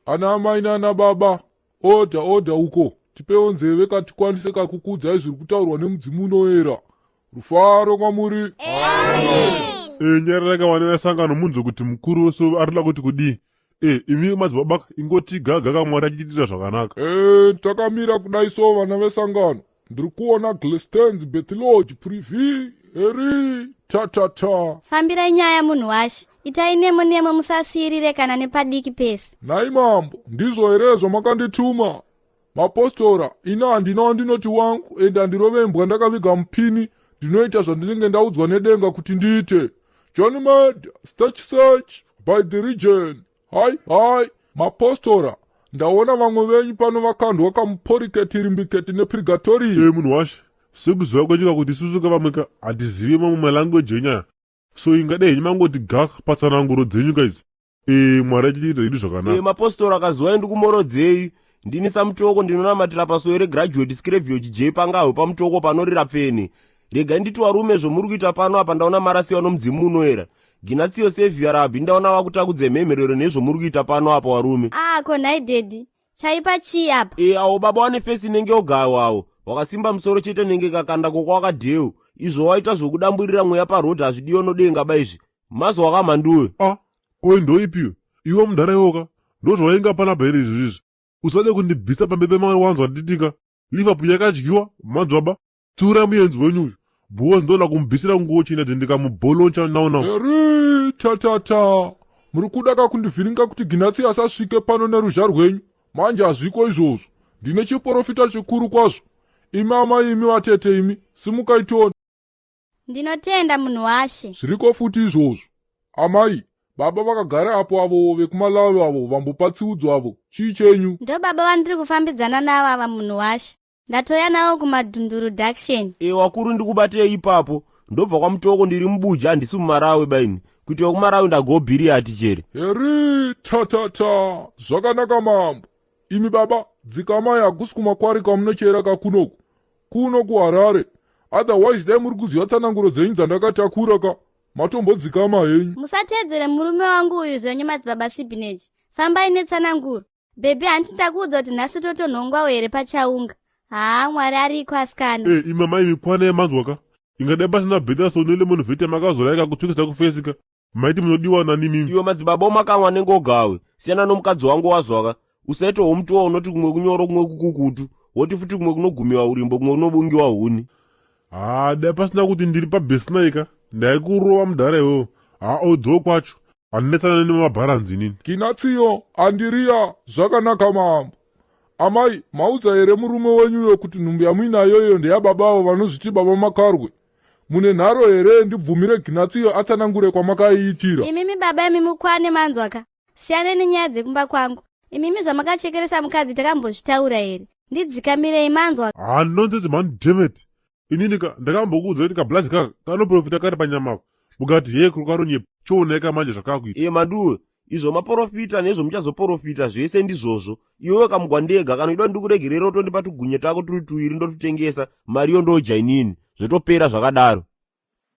ana amai nana baba, odha uko, tipewo nzeve katikwanise kakukudzai zviri kutaurwa nemudzimu unoera. Rufaro kwamuri. Nyara kawanena sangano munzo kuti mukuru weSowe arida kuti kudii. Imi madzibaba ingoti gaga kamwari achiitira zvakanaka. Takamira kudai Sowe vana vesangano. Ndiri kuona Glistens Bethlodge Privi eri ta. Fambirai nyaya munhu washe. Itai nemo musasirire kana nepadiki pesi. Nai mambo, ndizvo here zvamakandituma. Mapostora, ina handina wandinoti wangu, ende handirovembwa ndakaviga mupini, ndinoita zvandinenge ndaudzwa nedenga kuti ndiite. John Mad, stage search by the region. Hai, mapostora, ndaona vamwe venyu pano vakandwa kamuporiketi rimbiketi nepurgatori. Munhu washe, sekuziva kwenyika kuti isusu kavamweka hatizivi mamwe malanguage enyaya. So ingadai henyu mangoti ga patsananguro dzenyika idzi. Mwari achiitira zvinhu zvakanaka. Mapostora akazuva ndikumorodzei. Ndini samutoko ndinonamatira Pasowe regraduate screvio chijei pangawe pamutoko panorira pfeni. Rega nditi warume zvomuri kuita pano apa ndaona marasiwa nomudzimu unoera. Ginatsiyo sevhia rabhi ndaona vakutakudze mhemherero nezvomuri kuita pano apa warume. Konhai dedi. Chaipa chii apa? Awo baba wane fesi nenge ogawawo. Wakasimba musoro chete nenge kakanda kokwakadheu. Izvo waita zvokudamburira mweya parodhi hazvidiyo nodenga baizvi. Mazo wakamanduwe. Koyi ndoipiwe. Iwe mudharayoka. Ndozvawainga pana bhairi izvizvi. Usade kundibvisa pambebe mawanzwa nditika. Liverpool yakadyiwa, madzibaba. Tura muenzi wenyu. Bhuwa ndoda kumubvisira nguo china ndikamuboloncha nawo. Eri ta. Muri kuda kakundivhiringa kuti Ginatsi asasvike pano neruzha rwenyu. Manje hazviko izvozvo. Ndine chiprofita chikuru kwazvo. Imi amai imi vatete imi, simukaitoni. Ndinotenda munhu washe. Zviriko futi izvozvo. Amai, baba vakagara apo avo vekumalawi avo vambopatsiudzo avo. Chii chenyu? Ndo baba vandiri kufambidzana navo ava munhu washe. Ndatoya navo kumadhunduru daction. Wakuru ndikubatei ipapo. Ndobva kwamutoko ndiri mubuja handisi mumarawi baini. Kuti wakumarawi ndagobhiri hati chere. Eri ta. Zvakanaka mambo. Imi baba, dzikamai hakusi kumakwari kamunochera kakunoku. Kuno kuHarare. Otherwise dai muri kuziva tsananguro dzenyu dzandakatakura ka. Matombodzikama henyu. Musatedzere murume wangu uyu zvenyu madzibaba Sibhineji. Fambai netsananguro. Bhebhi handiti ndakuudza kuti nhasi totonhongwawo here pachaunga. Mwari ariko asikana. Imamai mikwana yemanzwaka. Ingadai pasina bhedha sonele munhu vhete makazoraika kutsvukisa kufesika. Maiti munodiwa nani mimi. Iwe madzibaba omakamwa nenge ogawe. Siyana nomukadzi wangu wazwaka. Usaitowo mutuwa unoti kumwe kunyoro kumwe kukukutu. Woti futi kumwe kunogumiwa urimbo kumwe kunobungiwa huni. Dai pasina kuti ndiri pabhesinaika. Ndaikurova mudhara iwewo. Odzo kwacho. Handinetsana nemabharanzi nini. Ginatsiyo, andiriya, zvakanaka mambo. Amai, maudza here murume wenyuyo kuti nhumbi yamuinayoyo ndeyababavo vanozviti baba makarwe. Mune nharo here ndibvumire Ginatsiyo atsanangure kwamakaiitira. Imimi baba imi mukwane manzwaka. Siyane nenyaya dzekumba kwangu. Imimi zvamakachekeresa mukadzi takambozvitaura here. Ndidzikamirei manzwaka. Nonsense man, damn it. Ininika ndakambokuudza kuti kablazi kaka kanoprofita kari panyama. Mukati kukaronye chooneka manje zvakakuita. Maduwe, izvo maprofita nezvo muchazoprofita zvese ndizvozvo. Iwewe kamugwandega kanoidwa ndikuregerera utondipa tugunye tako turi tuiri ndotutengesa, mariyo ndojainini. Zvotopera zvakadaro.